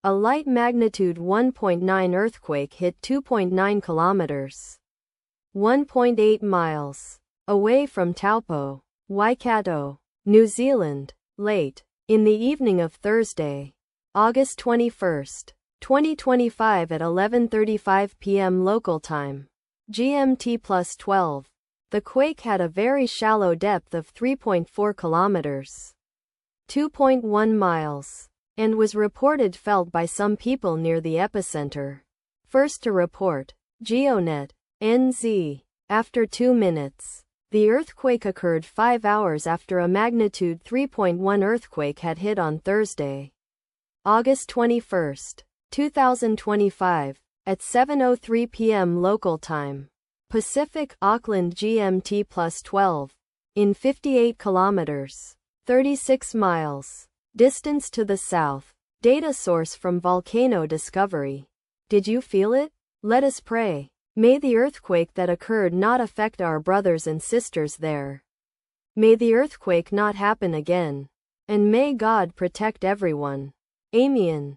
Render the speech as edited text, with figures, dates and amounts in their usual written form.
A light magnitude 1.9 earthquake hit 2.9 kilometers, 1.8 miles, away from Taupo, Waikato, New Zealand, late in the evening of Thursday, August 21, 2025 at 11:35 p.m. local time, GMT +12. The quake had a very shallow depth of 3.4 kilometers, 2.1 miles, and was reported felt by some people near the epicenter. First to report, GeoNet, NZ. After 2 minutes, the earthquake occurred 5 hours after a magnitude 3.1 earthquake had hit on Thursday, August 21, 2025, at 7:03 p.m. local time, Pacific, Auckland GMT +12, in 58 kilometers, 36 miles. Distance to the south. Data source from Volcano Discovery. Did you feel it? Let us pray. May the earthquake that occurred not affect our brothers and sisters there. May the earthquake not happen again. And may God protect everyone. Amen.